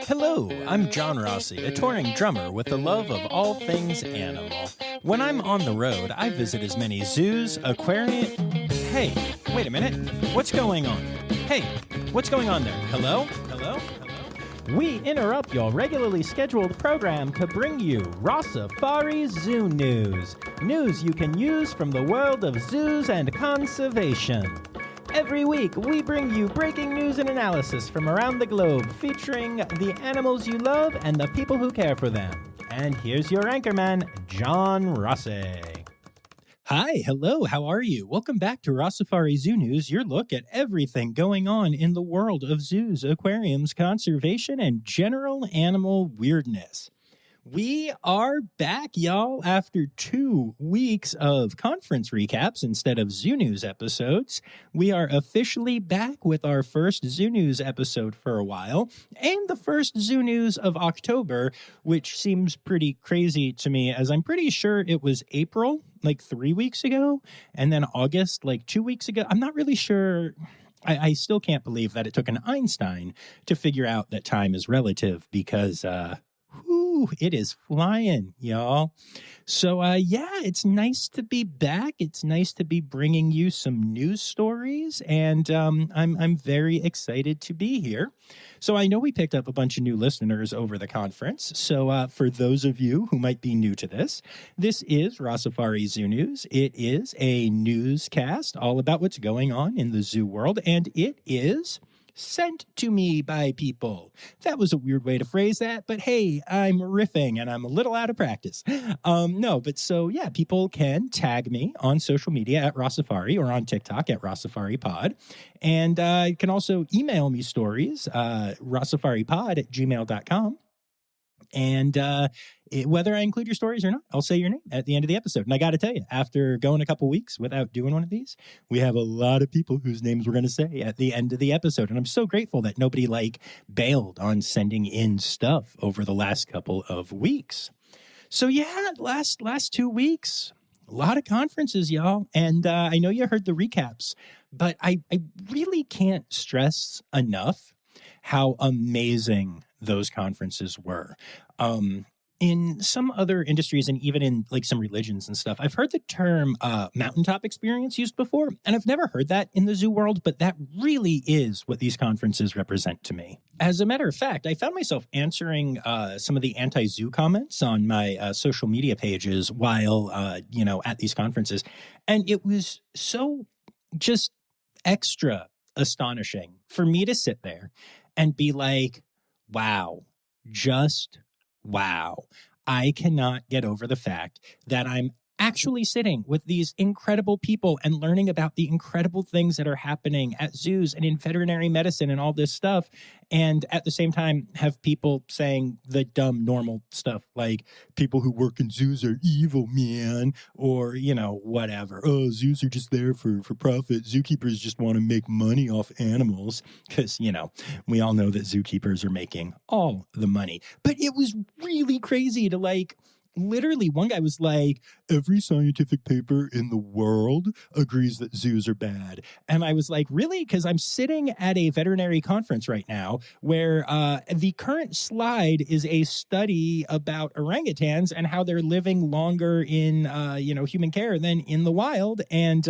Hello, I'm John Rossi, a touring drummer with a love of all things animal. When I'm on the road, I visit as many zoos, aquariums... Hey, wait a minute. What's going on? Hey, what's going on there? Hello? Hello? Hello? We interrupt your regularly scheduled program to bring you Rossifari Zoo news. News you can use from the world of zoos and conservation. Every week, we bring you breaking news and analysis from around the globe, featuring the animals you love and the people who care for them. And here's your anchorman, John Rossi. Hi, hello, how are you? Welcome back to Rossifari Zoo News, your look at everything going on in the world of zoos, aquariums, conservation, and general animal weirdness. We are back, y'all, after 2 weeks of conference recaps instead of Zoo News episodes. We are officially back with our first Zoo News episode for a while, and the first Zoo News of October, which seems pretty crazy to me, as I'm pretty sure it was April, like 3 weeks ago, and then August, like 2 weeks ago. I'm not really sure. I still can't believe that it took an Einstein to figure out that time is relative, because, it is flying, y'all. So, it's nice to be back. It's nice to be bringing you some news stories, and I'm very excited to be here. So I know we picked up a bunch of new listeners over the conference. So for those of you who might be new to this is Rossifari Zoo News. It is a newscast all about what's going on in the zoo world, and it is sent to me by people. That was a weird way to phrase that, but hey, I'm riffing and I'm a little out of practice. People can tag me on social media at Rossifari or on TikTok at Rossifari Pod. And you can also email me stories, rossifaripod@gmail.com. And whether I include your stories or not, I'll say your name at the end of the episode. And I got to tell you, after going a couple weeks without doing one of these, we have a lot of people whose names we're going to say at the end of the episode. And I'm so grateful that nobody bailed on sending in stuff over the last couple of weeks. So last 2 weeks, a lot of conferences, y'all. And I know you heard the recaps, but I really can't stress enough how amazing those conferences were. In some other industries and even in some religions and stuff, I've heard the term mountaintop experience used before, and I've never heard that in the zoo world, but that really is what these conferences represent to me. As a matter of fact, I found myself answering some of the anti-zoo comments on my social media pages while, at these conferences, and it was so just extra astonishing for me to sit there and be like, wow, just wow. I cannot get over the fact that I'm actually sitting with these incredible people and learning about the incredible things that are happening at zoos and in veterinary medicine and all this stuff. And at the same time, have people saying the dumb, normal stuff like people who work in zoos are evil, man, or, whatever. Oh, zoos are just there for profit. Zookeepers just want to make money off animals because, we all know that zookeepers are making all the money. But it was really crazy to literally, one guy was like, every scientific paper in the world agrees that zoos are bad. And I was like, really? Because I'm sitting at a veterinary conference right now where the current slide is a study about orangutans and how they're living longer in, human care than in the wild. And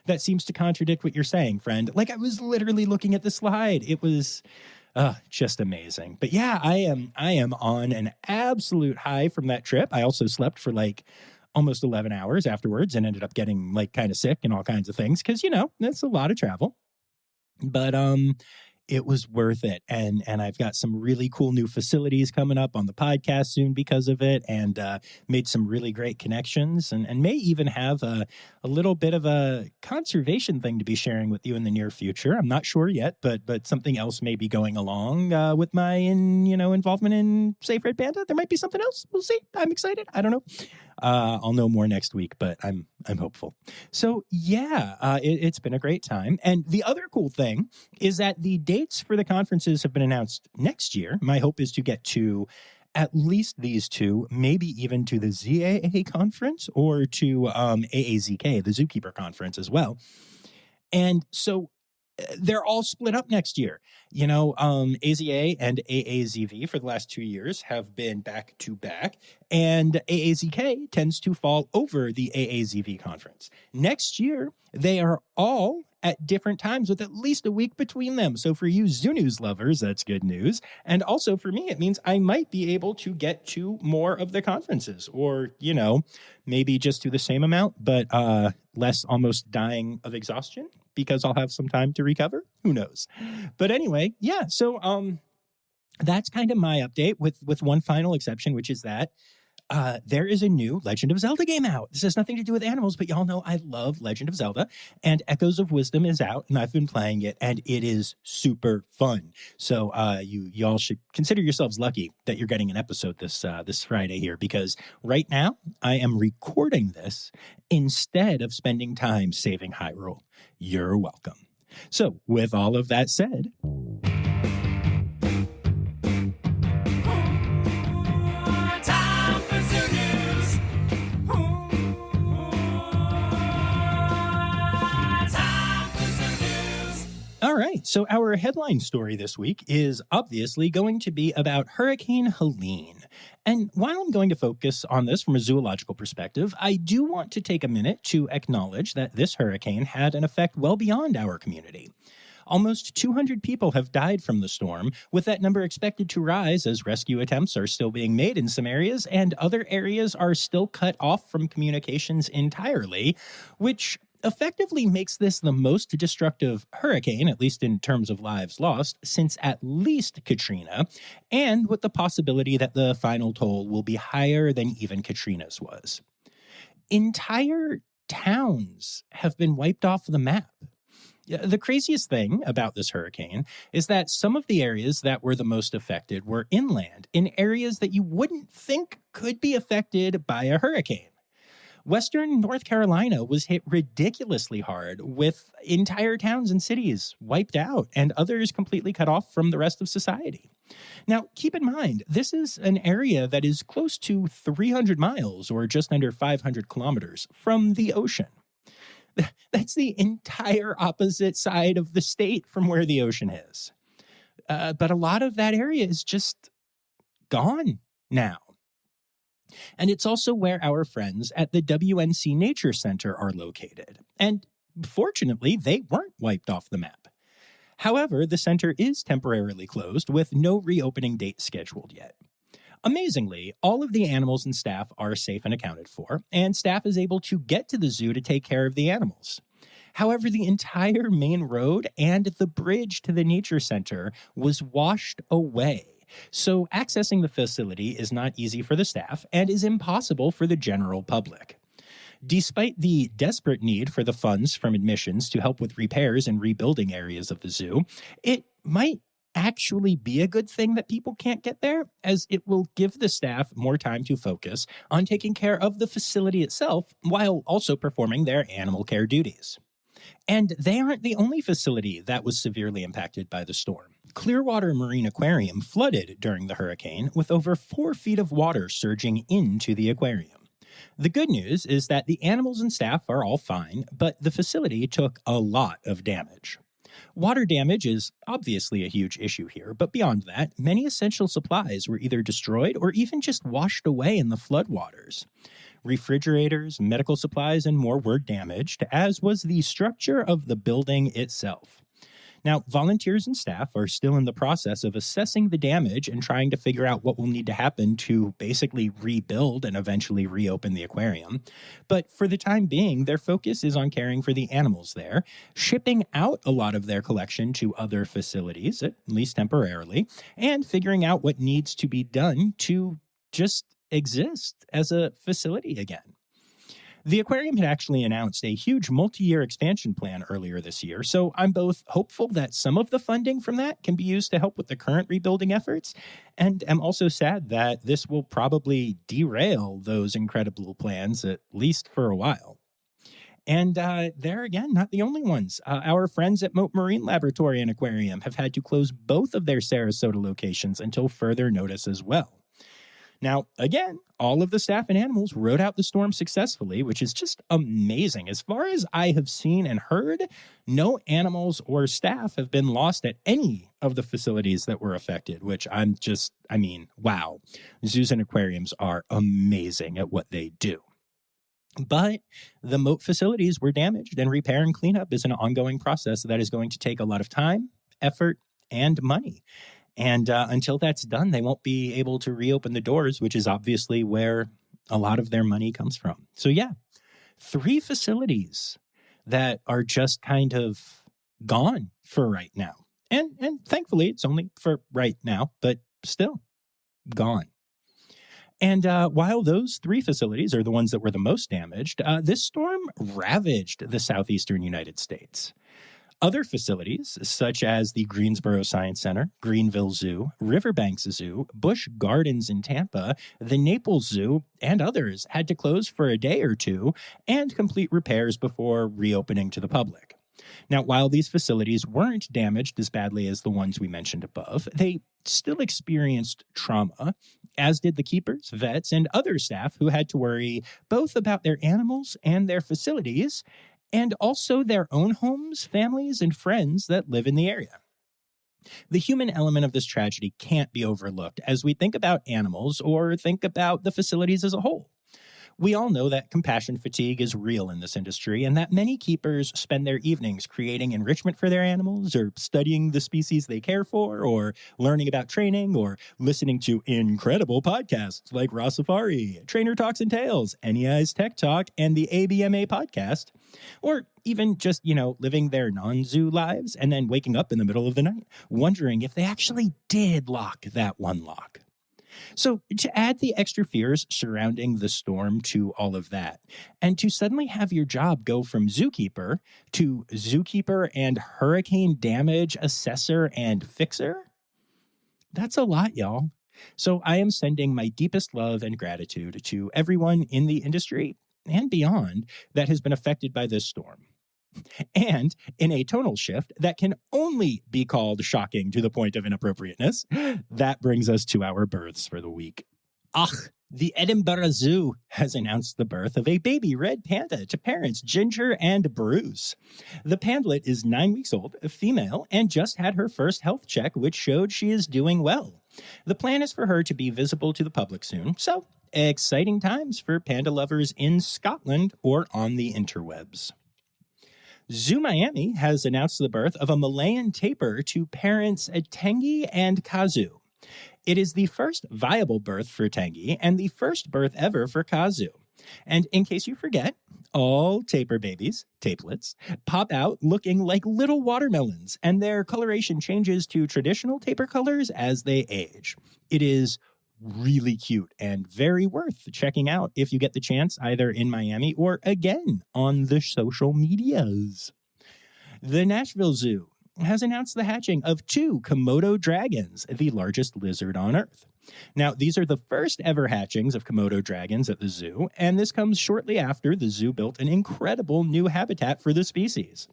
that seems to contradict what you're saying, friend. I was literally looking at the slide. It was just amazing. But yeah, I am on an absolute high from that trip. I also slept for almost 11 hours afterwards and ended up getting kind of sick and all kinds of things because, that's a lot of travel. But it was worth it. And I've got some really cool new facilities coming up on the podcast soon because of it, and made some really great connections and may even have a little bit of a conservation thing to be sharing with you in the near future. I'm not sure yet, but something else may be going along with my involvement in Safe Red Panda. There might be something else. We'll see. I'm excited. I don't know. I'll know more next week, but I'm hopeful. So it's been a great time. And the other cool thing is that the dates for the conferences have been announced next year. My hope is to get to at least these two, maybe even to the ZAA conference or to AAZK, the Zookeeper conference as well. And so they're all split up next year. You know, AZA and AAZV for the last 2 years have been back to back, and AAZK tends to fall over the AAZV conference. Next year, they are all at different times with at least a week between them. So for you Zoo News lovers, that's good news. And also for me, it means I might be able to get to more of the conferences, or, you know, maybe just do the same amount, but less almost dying of exhaustion because I'll have some time to recover. Who knows? But anyway, yeah. So that's kind of my update with one final exception, which is that there is a new Legend of Zelda game out. This has nothing to do with animals, but y'all know I love Legend of Zelda, and Echoes of Wisdom is out, and I've been playing it, and it is super fun. So y'all should consider yourselves lucky that you're getting an episode this Friday here, because right now I am recording this instead of spending time saving Hyrule. You're welcome. So with all of that said, all right, so our headline story this week is obviously going to be about Hurricane Helene. And while I'm going to focus on this from a zoological perspective, I do want to take a minute to acknowledge that this hurricane had an effect well beyond our community. Almost 200 people have died from the storm, with that number expected to rise as rescue attempts are still being made in some areas and other areas are still cut off from communications entirely, which effectively makes this the most destructive hurricane, at least in terms of lives lost, since at least Katrina, and with the possibility that the final toll will be higher than even Katrina's was. Entire towns have been wiped off the map. The craziest thing about this hurricane is that some of the areas that were the most affected were inland, in areas that you wouldn't think could be affected by a hurricane. Western North Carolina was hit ridiculously hard, with entire towns and cities wiped out and others completely cut off from the rest of society. Now, keep in mind, this is an area that is close to 300 miles, or just under 500 kilometers, from the ocean. That's the entire opposite side of the state from where the ocean is. But a lot of that area is just gone now. And it's also where our friends at the WNC Nature Center are located. And fortunately, they weren't wiped off the map. However, the center is temporarily closed with no reopening date scheduled yet. Amazingly, all of the animals and staff are safe and accounted for, and staff is able to get to the zoo to take care of the animals. However, the entire main road and the bridge to the nature center was washed away. So accessing the facility is not easy for the staff and is impossible for the general public. Despite the desperate need for the funds from admissions to help with repairs and rebuilding areas of the zoo, it might actually be a good thing that people can't get there, as it will give the staff more time to focus on taking care of the facility itself while also performing their animal care duties. And they aren't the only facility that was severely impacted by the storm. Clearwater Marine Aquarium flooded during the hurricane, with over 4 feet of water surging into the aquarium. The good news is that the animals and staff are all fine, but the facility took a lot of damage. Water damage is obviously a huge issue here, but beyond that, many essential supplies were either destroyed or even just washed away in the floodwaters. Refrigerators, medical supplies, and more were damaged, as was the structure of the building itself. Now, volunteers and staff are still in the process of assessing the damage and trying to figure out what will need to happen to basically rebuild and eventually reopen the aquarium. But for the time being, their focus is on caring for the animals there, shipping out a lot of their collection to other facilities, at least temporarily, and figuring out what needs to be done to just exist as a facility again. The aquarium had actually announced a huge multi-year expansion plan earlier this year, so I'm both hopeful that some of the funding from that can be used to help with the current rebuilding efforts, and am also sad that this will probably derail those incredible plans, at least for a while. And they're, again, not the only ones. Our friends at Moat Marine Laboratory and Aquarium have had to close both of their Sarasota locations until further notice as well. Now, again, all of the staff and animals rode out the storm successfully, which is just amazing. As far as I have seen and heard, no animals or staff have been lost at any of the facilities that were affected, which wow. Zoos and aquariums are amazing at what they do. But the moat facilities were damaged, and repair and cleanup is an ongoing process that is going to take a lot of time, effort, and money. And until that's done, they won't be able to reopen the doors, which is obviously where a lot of their money comes from. So yeah, 3 facilities that are just kind of gone for right now. And thankfully, it's only for right now, but still gone. And while those 3 facilities are the ones that were the most damaged, this storm ravaged the southeastern United States. Other facilities, such as the Greensboro Science Center, Greenville Zoo, Riverbanks Zoo, Busch Gardens in Tampa, the Naples Zoo, and others, had to close for a day or two and complete repairs before reopening to the public. Now, while these facilities weren't damaged as badly as the ones we mentioned above, they still experienced trauma, as did the keepers, vets, and other staff who had to worry both about their animals and their facilities, and also their own homes, families, and friends that live in the area. The human element of this tragedy can't be overlooked as we think about animals or think about the facilities as a whole. We all know that compassion fatigue is real in this industry, and that many keepers spend their evenings creating enrichment for their animals, or studying the species they care for, or learning about training, or listening to incredible podcasts like Rossifari, Trainer Talks and Tales, NEI's Tech Talk, and the ABMA podcast, or even just, living their non-zoo lives and then waking up in the middle of the night, wondering if they actually did lock that one lock. So to add the extra fears surrounding the storm to all of that, and to suddenly have your job go from zookeeper to zookeeper and hurricane damage assessor and fixer, that's a lot, y'all. So I am sending my deepest love and gratitude to everyone in the industry and beyond that has been affected by this storm. And in a tonal shift that can only be called shocking to the point of inappropriateness, that brings us to our births for the week. The Edinburgh Zoo has announced the birth of a baby red panda to parents Ginger and Bruce. The pandlet is 9 weeks old, a female, and just had her first health check, which showed she is doing well. The plan is for her to be visible to the public soon, so exciting times for panda lovers in Scotland or on the interwebs. Zoo Miami has announced the birth of a Malayan tapir to parents Tengi and Kazu. It is the first viable birth for Tengi and the first birth ever for Kazu. And in case you forget, all tapir babies, tapelets, pop out looking like little watermelons, and their coloration changes to traditional tapir colors as they age. It is really cute and very worth checking out if you get the chance, either in Miami or again on the social medias. The Nashville Zoo has announced the hatching of 2 Komodo dragons, the largest lizard on Earth. Now, these are the first ever hatchings of Komodo dragons at the zoo, and this comes shortly after the zoo built an incredible new habitat for the species.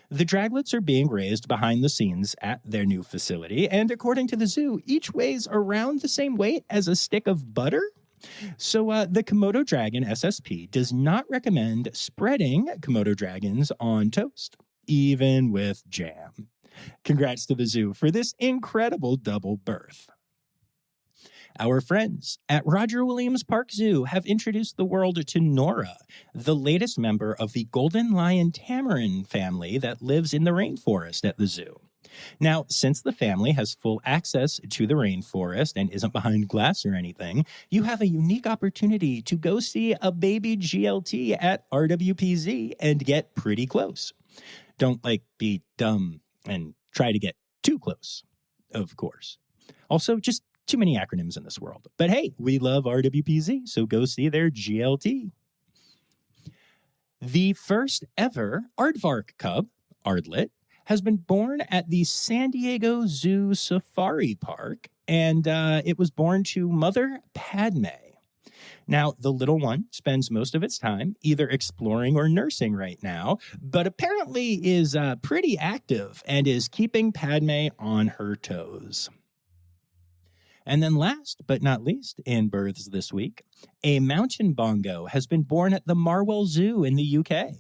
The draglets are being raised behind the scenes at their new facility, and according to the zoo, each weighs around the same weight as a stick of butter. So the Komodo Dragon SSP does not recommend spreading Komodo dragons on toast, even with jam. Congrats to the zoo for this incredible double birth. Our friends at Roger Williams Park Zoo have introduced the world to Nora, the latest member of the golden lion tamarin family that lives in the rainforest at the zoo. Now, since the family has full access to the rainforest and isn't behind glass or anything, you have a unique opportunity to go see a baby GLT at RWPZ and get pretty close. Don't, be dumb and try to get too close, of course. Also, just too many acronyms in this world. But hey, we love RWPZ, so go see their GLT. The first ever aardvark cub, Aardlet, has been born at the San Diego Zoo Safari Park, and it was born to mother Padme. Now, the little one spends most of its time either exploring or nursing right now, but apparently is pretty active and is keeping Padme on her toes. And then last but not least, in births this week, a mountain bongo has been born at the Marwell Zoo in the UK.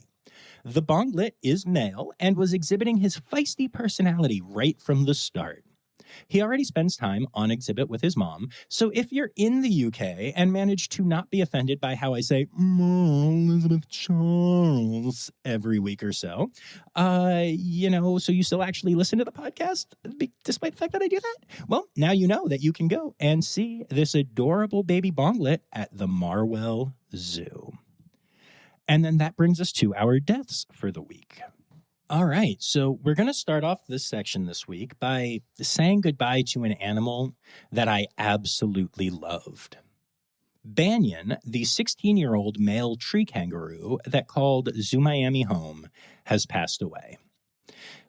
The bonglet is male and was exhibiting his feisty personality right from the start. He already spends time on exhibit with his mom, so if you're in the UK and manage to not be offended by how I say Elizabeth Charles every week or so, so you still actually listen to the podcast despite the fact that I do that? Well, now you know that you can go and see this adorable baby bonglet at the Marwell Zoo. And then that brings us to our deaths for the week. All right, so we're going to start off this section this week by saying goodbye to an animal that I absolutely loved. Banyan, the 16-year-old male tree kangaroo that called Zoo Miami home, has passed away.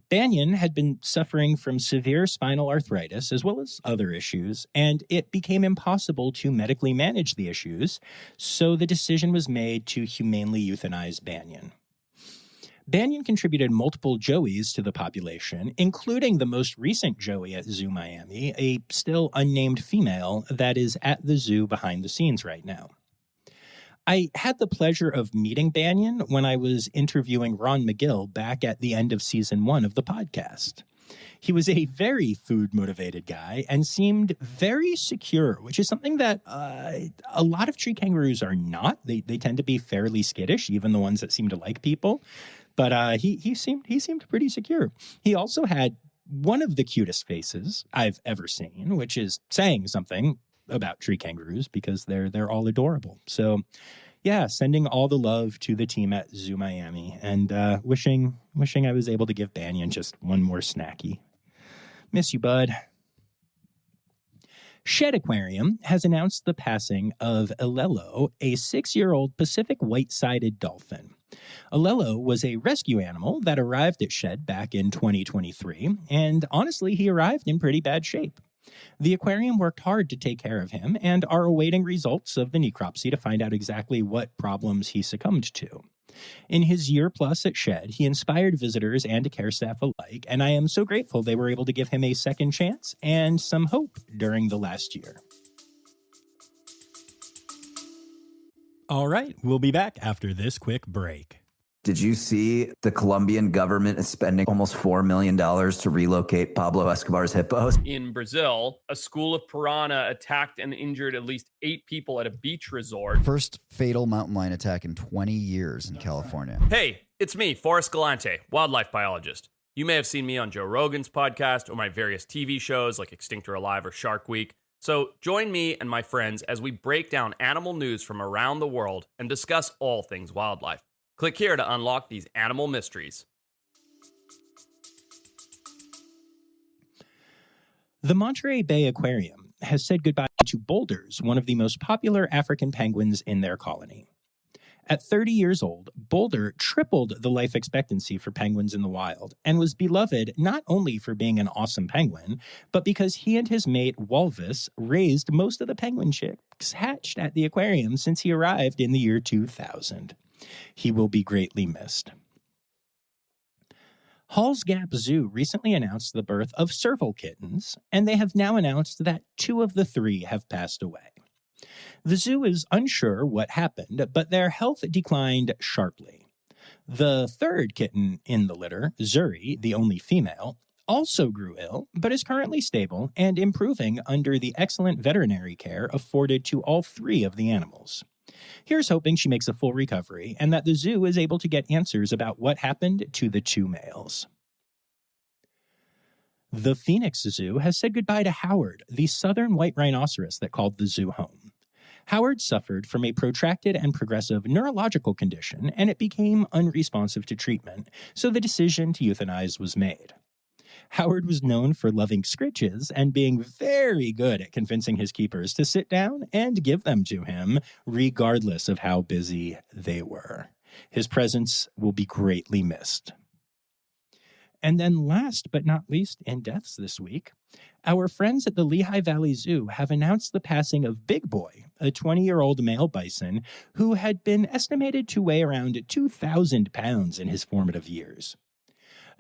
Banyan had been suffering from severe spinal arthritis as well as other issues, and it became impossible to medically manage the issues, so the decision was made to humanely euthanize Banyan. Banyan contributed multiple joeys to the population, including the most recent joey at Zoo Miami, a still unnamed female that is at the zoo behind the scenes right now. I had the pleasure of meeting Banyan when I was interviewing Ron McGill back at the end of season 1 of the podcast. He was a very food-motivated guy and seemed very secure, which is something that a lot of tree kangaroos are not. They tend to be fairly skittish, even the ones that seem to like people. But he seemed pretty secure. He also had one of the cutest faces I've ever seen, which is saying something about tree kangaroos because they're all adorable. So, yeah, sending all the love to the team at Zoo Miami and wishing I was able to give Banyan just one more snacky. Miss you, bud. Shed Aquarium has announced the passing of Alelo, a 6-year-old Pacific white-sided dolphin. Alelo was a rescue animal that arrived at Shed back in 2023, and honestly, he arrived in pretty bad shape. The aquarium worked hard to take care of him and are awaiting results of the necropsy to find out exactly what problems he succumbed to. In his year plus at Shed, he inspired visitors and care staff alike, and I am so grateful they were able to give him a second chance and some hope during the last year. All right, we'll be back after this quick break. Did you see the Colombian government is spending almost $4 million to relocate Pablo Escobar's hippos? In Brazil, a school of piranha attacked and injured at least 8 people at a beach resort. First fatal mountain lion attack in 20 years in California. Hey, it's me, Forrest Galante, wildlife biologist. You may have seen me on Joe Rogan's podcast or my various TV shows like Extinct or Alive or Shark Week. So join me and my friends as we break down animal news from around the world and discuss all things wildlife. Click here to unlock these animal mysteries. The Monterey Bay Aquarium has said goodbye to Boulders, one of the most popular African penguins in their colony. At 30 years old, Boulder tripled the life expectancy for penguins in the wild and was beloved not only for being an awesome penguin, but because he and his mate, Walvis, raised most of the penguin chicks hatched at the aquarium since he arrived in the year 2000. He will be greatly missed. Hall's Gap Zoo recently announced the birth of serval kittens, and they have now announced that 2 of the 3 have passed away. The zoo is unsure what happened, but their health declined sharply. The 3rd kitten in the litter, Zuri, the only female, also grew ill, but is currently stable and improving under the excellent veterinary care afforded to all 3 of the animals. Here's hoping she makes a full recovery and that the zoo is able to get answers about what happened to the 2 males. The Phoenix Zoo has said goodbye to Howard, the southern white rhinoceros that called the zoo home. Howard suffered from a protracted and progressive neurological condition, and it became unresponsive to treatment, so the decision to euthanize was made. Howard was known for loving scritches and being very good at convincing his keepers to sit down and give them to him, regardless of how busy they were. His presence will be greatly missed. And then last but not least in deaths this week, our friends at the Lehigh Valley Zoo have announced the passing of Big Boy, a 20-year-old male bison who had been estimated to weigh around 2,000 pounds in his formative years.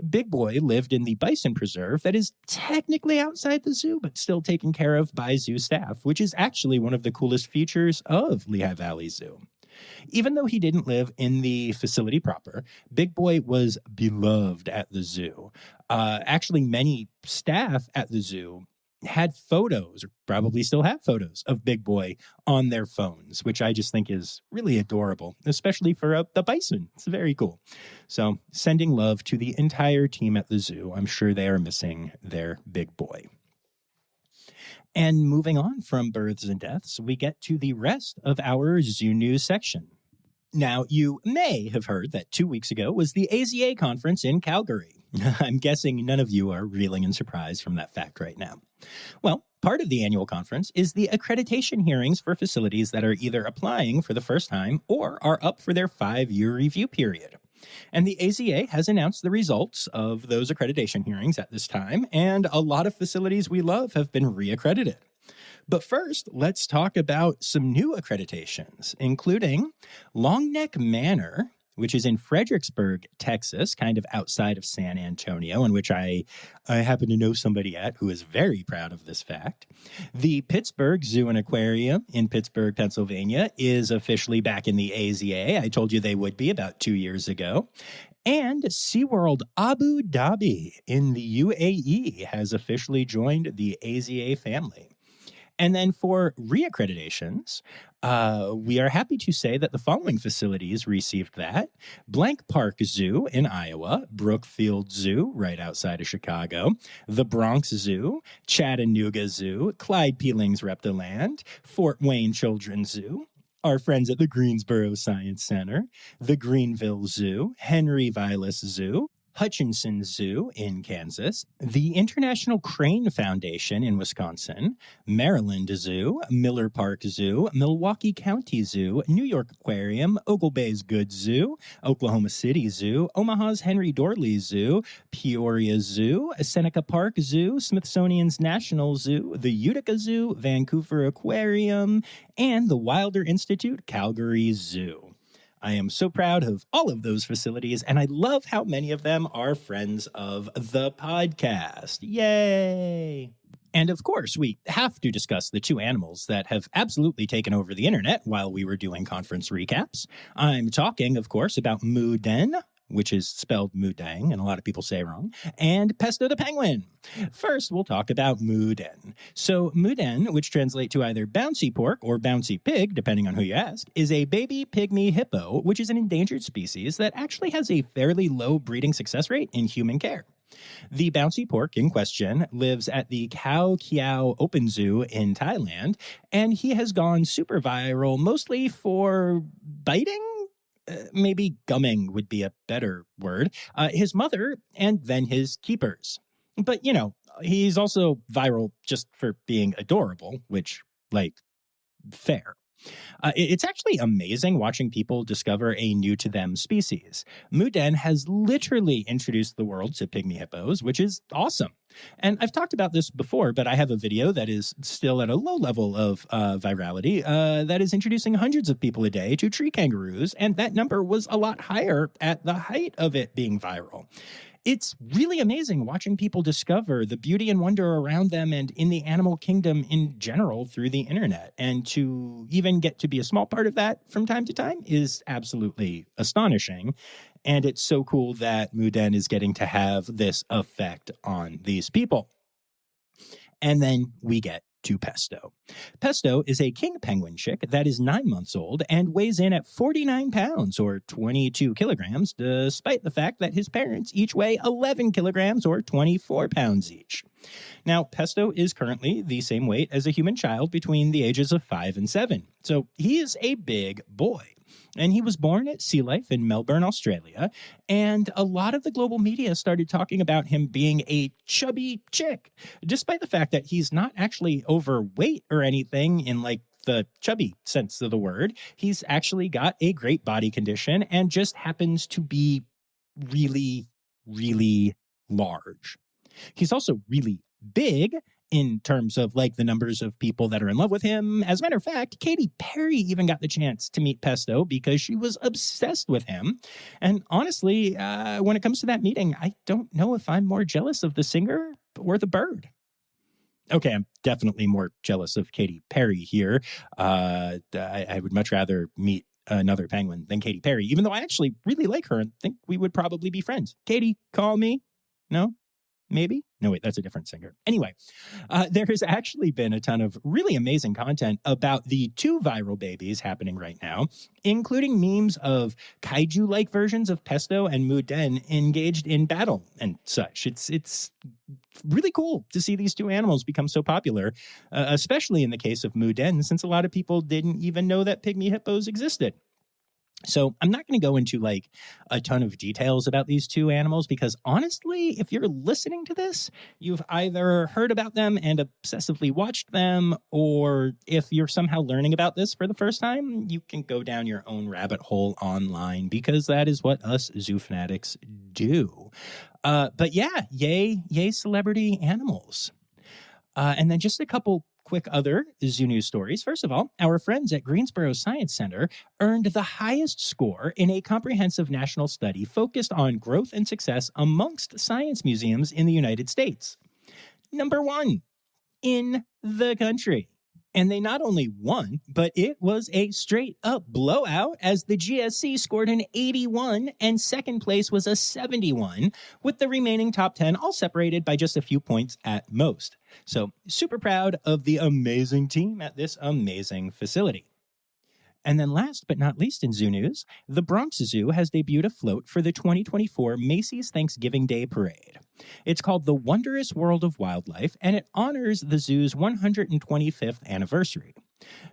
Big Boy lived in the bison preserve that is technically outside the zoo, but still taken care of by zoo staff, which is actually one of the coolest features of Lehigh Valley Zoo. Even though he didn't live in the facility proper, Big Boy was beloved at the zoo. Actually, many staff at the zoo had photos, or probably still have photos, of Big Boy on their phones, which I just think is really adorable, especially for the bison. It's very cool. So sending love to the entire team at the zoo. I'm sure they are missing their Big Boy. And moving on from births and deaths, we get to the rest of our zoo news section. Now, you may have heard that 2 weeks ago was the AZA conference in Calgary. I'm guessing none of you are reeling in surprise from that fact right now. Well, part of the annual conference is the accreditation hearings for facilities that are either applying for the first time or are up for their 5-year review period. And the AZA has announced the results of those accreditation hearings at this time, and a lot of facilities we love have been reaccredited. But first, let's talk about some new accreditations, including Longneck Manor, which is in Fredericksburg, Texas, kind of outside of San Antonio, in which I happen to know somebody at who is very proud of this fact. The Pittsburgh Zoo and Aquarium in Pittsburgh, Pennsylvania, is officially back in the AZA. I told you they would be about 2 years ago. And SeaWorld Abu Dhabi in the UAE has officially joined the AZA family. And then for reaccreditations, we are happy to say that the following facilities received that: Blank Park Zoo in Iowa, Brookfield Zoo right outside of Chicago, the Bronx Zoo, Chattanooga Zoo, Clyde Peelings Reptiland, Fort Wayne Children's Zoo, our friends at the Greensboro Science Center, the Greenville Zoo, Henry Vilas Zoo, Hutchinson Zoo in Kansas, the International Crane Foundation in Wisconsin, Maryland Zoo, Miller Park Zoo, Milwaukee County Zoo, New York Aquarium, Ogle Bay's Good Zoo, Oklahoma City Zoo, Omaha's Henry Dorley Zoo, Peoria Zoo, Seneca Park Zoo, Smithsonian's National Zoo, the Utica Zoo, Vancouver Aquarium, and the Wilder Institute Calgary Zoo. I am so proud of all of those facilities, and I love how many of them are friends of the podcast. Yay! And of course, we have to discuss the two animals that have absolutely taken over the internet while we were doing conference recaps. I'm talking, of course, about Moo Den, which is spelled Moodang, and a lot of people say wrong, and Pesto the penguin. First, we'll talk about Moo Den. So Moo Den, which translates to either bouncy pork or bouncy pig, depending on who you ask, is a baby pygmy hippo, which is an endangered species that actually has a fairly low breeding success rate in human care. The bouncy pork in question lives at the Khao Kiao Open Zoo in Thailand, and he has gone super viral mostly for biting? Maybe gumming would be a better word, his mother and then his keepers. But, you know, he's also viral just for being adorable, which, fair. It's actually amazing watching people discover a new-to-them species. Moo Den has literally introduced the world to pygmy hippos, which is awesome. And I've talked about this before, but I have a video that is still at a low level of virality that is introducing hundreds of people a day to tree kangaroos, and that number was a lot higher at the height of it being viral. It's really amazing watching people discover the beauty and wonder around them and in the animal kingdom in general through the internet. And to even get to be a small part of that from time to time is absolutely astonishing. And it's so cool that Moo Den is getting to have this effect on these people. And then we get to Pesto. Pesto is a king penguin chick that is 9 months old and weighs in at 49 pounds or 22 kilograms, despite the fact that his parents each weigh 11 kilograms or 24 pounds each. Now, Pesto is currently the same weight as a human child between the ages of 5 and 7. So he is a big boy. And he was born at Sea Life in Melbourne, Australia. And a lot of the global media started talking about him being a chubby chick, despite the fact that he's not actually overweight or anything in the chubby sense of the word. He's actually got a great body condition and just happens to be really, really large. He's also really big in terms of like the numbers of people that are in love with him. As a matter of fact, Katy Perry even got the chance to meet Pesto because she was obsessed with him. And honestly, when it comes to that meeting, I don't know if I'm more jealous of the singer or the bird. Okay, I'm definitely more jealous of Katy Perry here. I would much rather meet another penguin than Katy Perry, even though I actually really like her and think we would probably be friends. Katy, call me. No? Maybe? No, wait, that's a different singer. Anyway, there has actually been a ton of really amazing content about the two viral babies happening right now, including memes of kaiju-like versions of Pesto and Muden engaged in battle and such. It's really cool to see these two animals become so popular, especially in the case of Muden, since a lot of people didn't even know that pygmy hippos existed. So I'm not going to go into like a ton of details about these two animals because honestly, if you're listening to this, you've either heard about them and obsessively watched them, or if you're somehow learning about this for the first time, you can go down your own rabbit hole online because that is what us zoo fanatics do. But yeah, yay celebrity animals. And then just a couple quick other zoo news stories. First of all, our friends at Greensboro Science Center earned the highest score in a comprehensive national study focused on growth and success amongst science museums in the United States. Number 1 in the country. And they not only won, but it was a straight up blowout as the GSC scored an 81 and second place was a 71, with the remaining top 10 all separated by just a few points at most. So super proud of the amazing team at this amazing facility. And then last but not least in zoo news, the Bronx Zoo has debuted a float for the 2024 Macy's Thanksgiving Day Parade. It's called The Wondrous World of Wildlife, and it honors the zoo's 125th anniversary.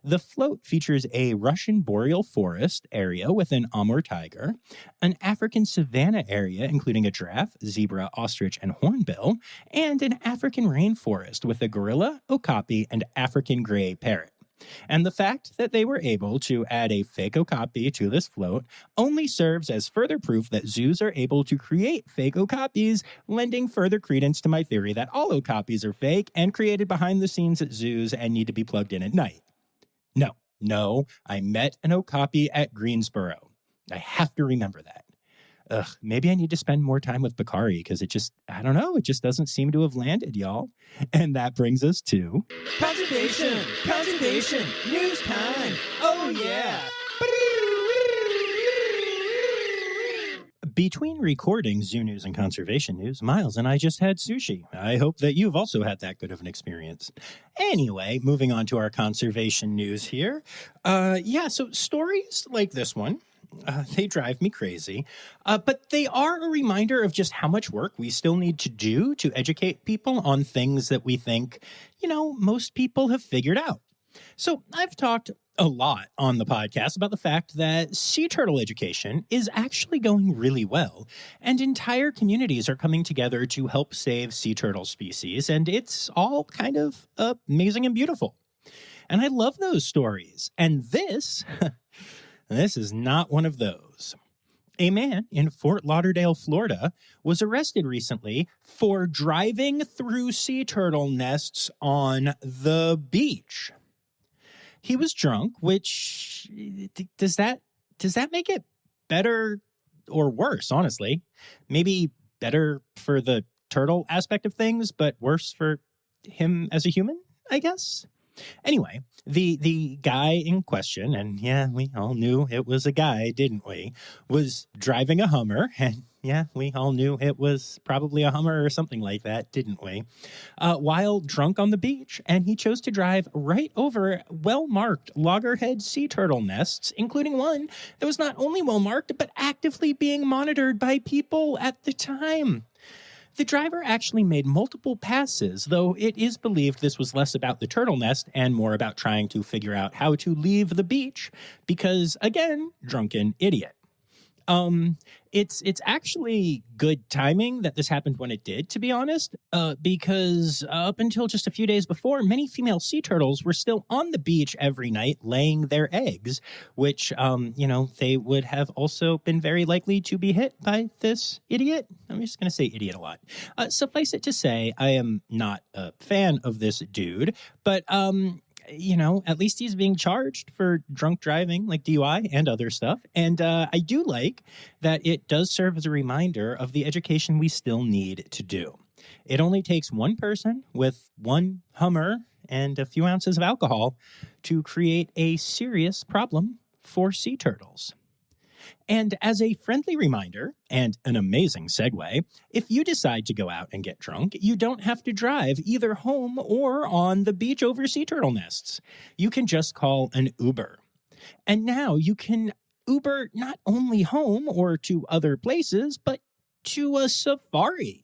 The float features a Russian boreal forest area with an Amur tiger, an African savanna area including a giraffe, zebra, ostrich, and hornbill, and an African rainforest with a gorilla, okapi, and African gray parrot. And the fact that they were able to add a fake okapi to this float only serves as further proof that zoos are able to create fake okapis, lending further credence to my theory that all okapis are fake and created behind the scenes at zoos and need to be plugged in at night. No, I met an okapi at Greensboro. I have to remember that. Maybe I need to spend more time with Bakari because it just doesn't seem to have landed, y'all. And that brings us to Conservation, News Time. Oh, yeah. Between recording zoo news and conservation news, Miles and I just had sushi. I hope that you've also had that good of an experience. Anyway, moving on to our conservation news here. So stories like this one, they drive me crazy, but they are a reminder of just how much work we still need to do to educate people on things that we think, most people have figured out. So I've talked a lot on the podcast about the fact that sea turtle education is actually going really well, and entire communities are coming together to help save sea turtle species, and it's all kind of amazing and beautiful. And I love those stories. And this is not one of those. A man in Fort Lauderdale, Florida, was arrested recently for driving through sea turtle nests on the beach. He was drunk, which does that make it better or worse, honestly? Maybe better for the turtle aspect of things, but worse for him as a human, I guess? Anyway, the guy in question, and yeah, we all knew it was a guy, didn't we, was driving a Hummer, and yeah, we all knew it was probably a Hummer or something like that, didn't we, while drunk on the beach, and he chose to drive right over well-marked loggerhead sea turtle nests, including one that was not only well-marked, but actively being monitored by people at the time. The driver actually made multiple passes, though it is believed this was less about the turtle nest and more about trying to figure out how to leave the beach because, again, drunken idiot. It's actually good timing that this happened when it did, to be honest, because up until just a few days before, many female sea turtles were still on the beach every night laying their eggs, which, they would have also been very likely to be hit by this idiot. I'm just going to say idiot a lot. Suffice it to say, I am not a fan of this dude, but, at least he's being charged for drunk driving, like DUI and other stuff. And I do like that it does serve as a reminder of the education we still need to do. It only takes one person with one Hummer and a few ounces of alcohol to create a serious problem for sea turtles. And as a friendly reminder, and an amazing segue, if you decide to go out and get drunk, you don't have to drive either home or on the beach over sea turtle nests. You can just call an Uber. And now you can Uber not only home or to other places, but to a safari.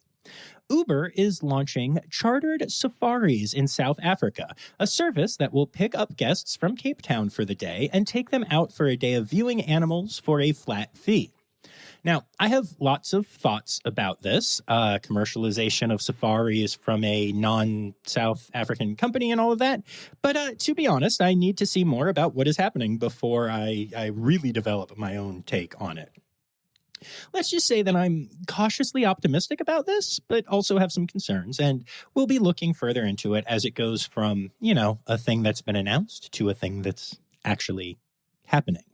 Uber is launching chartered safaris in South Africa, a service that will pick up guests from Cape Town for the day and take them out for a day of viewing animals for a flat fee. Now, I have lots of thoughts about this, commercialization of safaris from a non-South African company and all of that. But to be honest, I need to see more about what is happening before I really develop my own take on it. Let's just say that I'm cautiously optimistic about this, but also have some concerns, and we'll be looking further into it as it goes from, a thing that's been announced to a thing that's actually happening.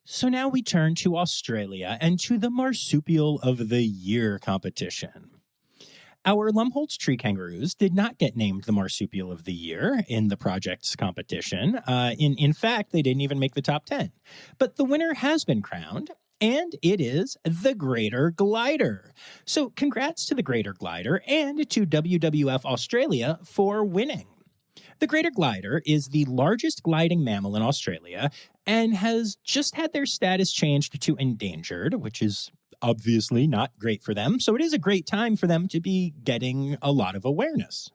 So now we turn to Australia and to the Marsupial of the Year competition. Our Lumholtz tree kangaroos did not get named the Marsupial of the Year in the project's competition. In fact, they didn't even make the top 10. But the winner has been crowned, and it is the Greater Glider. So congrats to the Greater Glider and to WWF Australia for winning. The Greater Glider is the largest gliding mammal in Australia and has just had their status changed to endangered, which is obviously not great for them. So it is a great time for them to be getting a lot of awareness.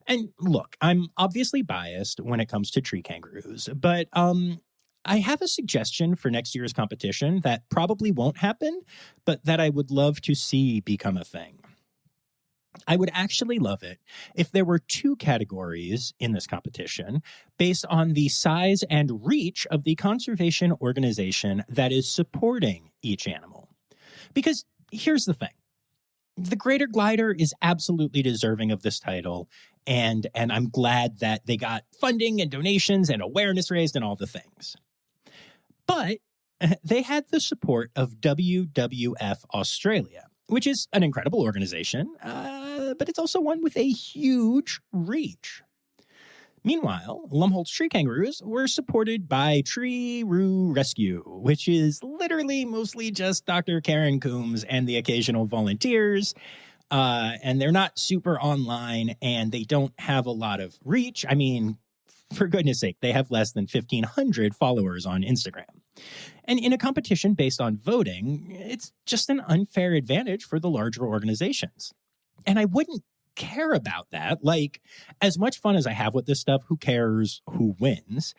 And look, I'm obviously biased when it comes to tree kangaroos, but I have a suggestion for next year's competition that probably won't happen, but that I would love to see become a thing. I would actually love it if there were 2 categories in this competition based on the size and reach of the conservation organization that is supporting each animal. Because here's the thing. The Greater Glider is absolutely deserving of this title, and I'm glad that they got funding and donations and awareness raised and all the things. But they had the support of WWF Australia, which is an incredible organization, but it's also one with a huge reach. Meanwhile, Lumholtz tree kangaroos were supported by Tree-Roo Rescue, which is literally mostly just Dr. Karen Coombs and the occasional volunteers. And they're not super online, and they don't have a lot of reach. I mean, for goodness sake, they have less than 1,500 followers on Instagram. And in a competition based on voting, it's just an unfair advantage for the larger organizations. And I wouldn't care about that. Like, as much fun as I have with this stuff, who cares who wins?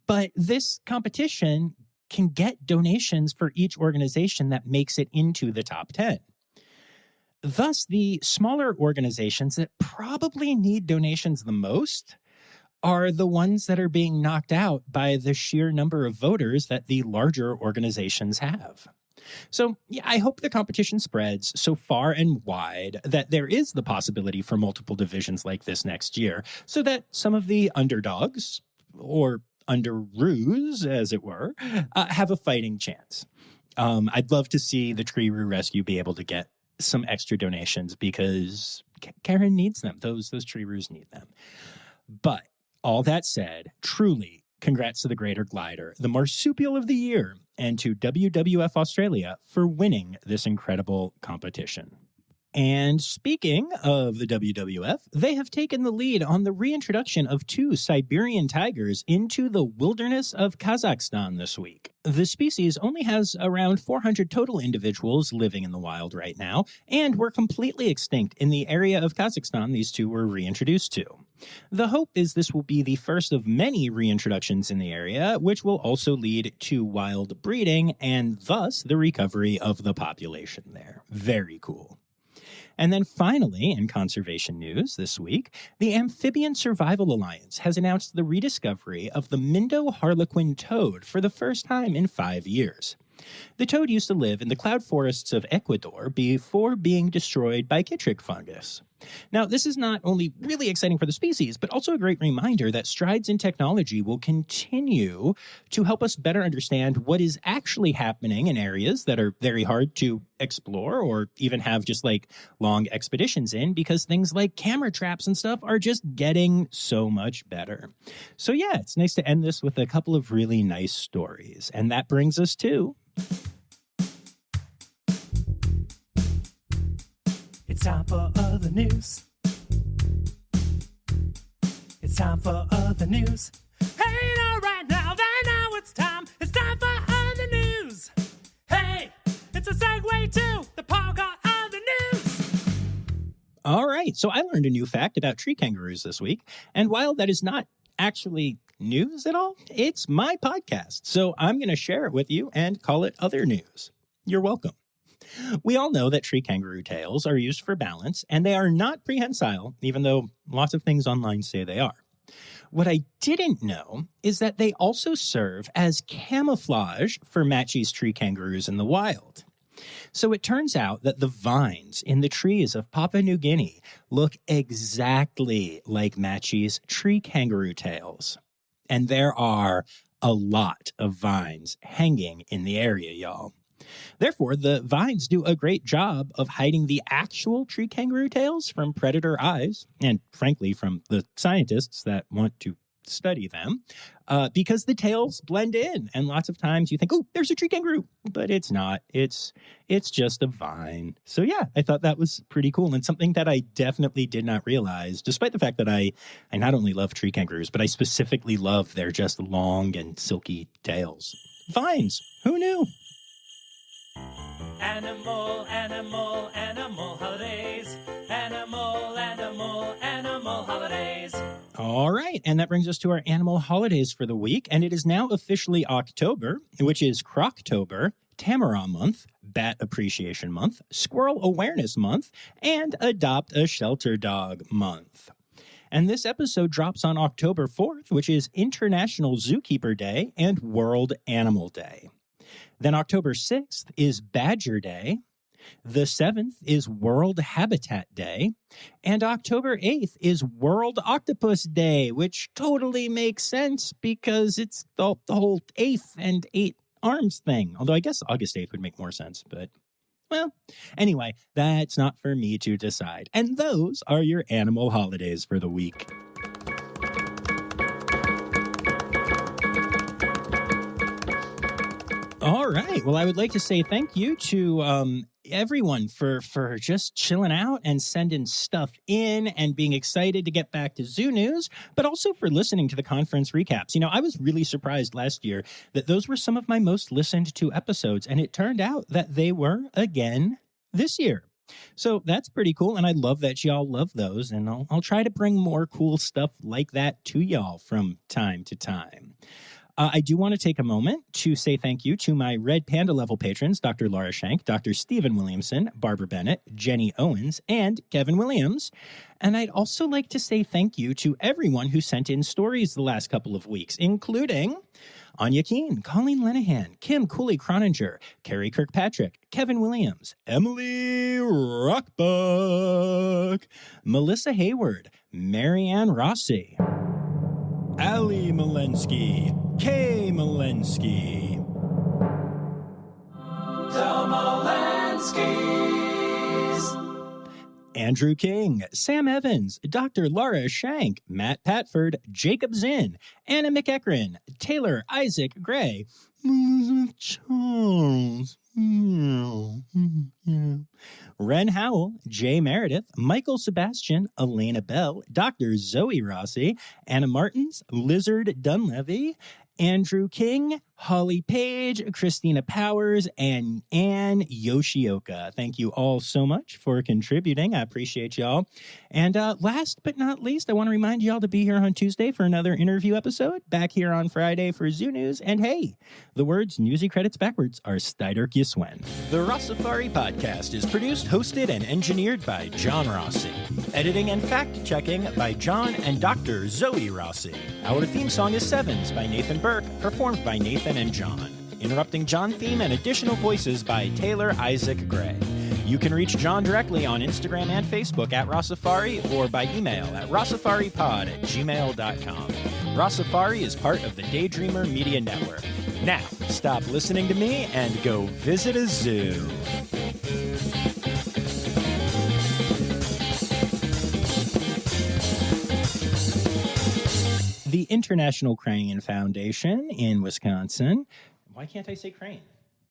But this competition can get donations for each organization that makes it into the top 10. Thus, the smaller organizations that probably need donations the most are the ones that are being knocked out by the sheer number of voters that the larger organizations have. So yeah, I hope the competition spreads so far and wide that there is the possibility for multiple divisions like this next year, so that some of the underdogs, or underoos, as it were, have a fighting chance. I'd love to see the Tree-Roo Rescue be able to get some extra donations because Karen needs them. Those Tree-Roos need them. But all that said, truly, congrats to the Greater Glider, the Marsupial of the Year, and to WWF Australia for winning this incredible competition. And speaking of the WWF, they have taken the lead on the reintroduction of 2 Siberian tigers into the wilderness of Kazakhstan this week. The species only has around 400 total individuals living in the wild right now, and were completely extinct in the area of Kazakhstan these 2 were reintroduced to. The hope is this will be the first of many reintroductions in the area, which will also lead to wild breeding and thus the recovery of the population there. Very cool. And then finally, in conservation news this week, the Amphibian Survival Alliance has announced the rediscovery of the Mindo harlequin toad for the first time in 5 years. The toad used to live in the cloud forests of Ecuador before being destroyed by chytrid fungus. Now, this is not only really exciting for the species, but also a great reminder that strides in technology will continue to help us better understand what is actually happening in areas that are very hard to explore or even have just like long expeditions in, because things like camera traps and stuff are just getting so much better. So yeah, it's nice to end this with a couple of really nice stories. And that brings us to... It's time for other news. It's time for other news. Hey, now, right now, they know it's time. It's time for other news. Hey, it's a segue to the part called other news. All right, so I learned a new fact about tree kangaroos this week. And while that is not actually news at all, it's my podcast. So I'm going to share it with you and call it Other News. You're welcome. We all know that tree kangaroo tails are used for balance, and they are not prehensile, even though lots of things online say they are. What I didn't know is that they also serve as camouflage for Matschie's tree kangaroos in the wild. So it turns out that the vines in the trees of Papua New Guinea look exactly like Matschie's tree kangaroo tails. And there are a lot of vines hanging in the area, y'all. Therefore, the vines do a great job of hiding the actual tree kangaroo tails from predator eyes, and frankly, from the scientists that want to study them, because the tails blend in. And lots of times you think, oh, there's a tree kangaroo, but it's not. It's just a vine. So yeah, I thought that was pretty cool and something that I definitely did not realize, despite the fact that I not only love tree kangaroos, but I specifically love their just long and silky tails. Vines. Who knew? Animal, animal, animal holidays. Animal, animal, animal holidays. All right, and that brings us to our animal holidays for the week, and it is now officially October, which is Croctober, Tamara Month, Bat Appreciation Month, Squirrel Awareness Month, and Adopt a Shelter Dog Month. And this episode drops on October 4th, which is International Zookeeper Day and World Animal Day. Then October 6th is Badger Day. The 7th is World Habitat Day. And October 8th is World Octopus Day, which totally makes sense because it's the whole 8th and 8 arms thing. Although I guess August 8th would make more sense, but well, anyway, that's not for me to decide. And those are your animal holidays for the week. All right. Well, I would like to say thank you to everyone for just chilling out and sending stuff in and being excited to get back to zoo news, but also for listening to the conference recaps. You know, I was really surprised last year that those were some of my most listened to episodes, and it turned out that they were again this year. So that's pretty cool, and I love that y'all love those, and I'll try to bring more cool stuff like that to y'all from time to time. I do want to take a moment to say thank you to my Red Panda level patrons, Dr. Laura Shank, Dr. Stephen Williamson, Barbara Bennett, Jenny Owens, and Kevin Williams. And I'd also like to say thank you to everyone who sent in stories the last couple of weeks, including Anya Keene, Colleen Lenahan, Kim Cooley-Croninger, Carrie Kirkpatrick, Kevin Williams, Emily Rockbuck, Melissa Hayward, Marianne Rossi, Ali Malensky, Kay Malensky, The Malenskys. Andrew King, Sam Evans, Dr. Laura Shank, Matt Patford, Jacob Zinn, Anna McEachran, Taylor Isaac Gray, Elizabeth Charles, Ren Howell, Jay Meredith, Michael Sebastian, Elena Bell, Dr. Zoe Rossi, Anna Martins, Lizard Dunlevy, Andrew King, Holly Page, Christina Powers, and Anne Yoshioka. Thank you all so much for contributing. I appreciate y'all. And last but not least, I want to remind y'all to be here on Tuesday for another interview episode, back here on Friday for Zoo News. And hey, the words newsy credits backwards are Steiderk Yiswen. The Rossifari podcast is produced, hosted, and engineered by John Rossi. Editing and fact-checking by John and Dr. Zoe Rossi. Our theme song is Sevens by Nathan Burke, performed by Nathan and John. Interrupting John theme and additional voices by Taylor Isaac Gray. You can reach John directly on Instagram and Facebook at Rossifari or by email at rossifaripod@gmail.com. Rossifari is part of the Daydreamer Media Network. Now, stop listening to me and go visit a zoo. The International Crane Foundation in Wisconsin. Why can't I say crane?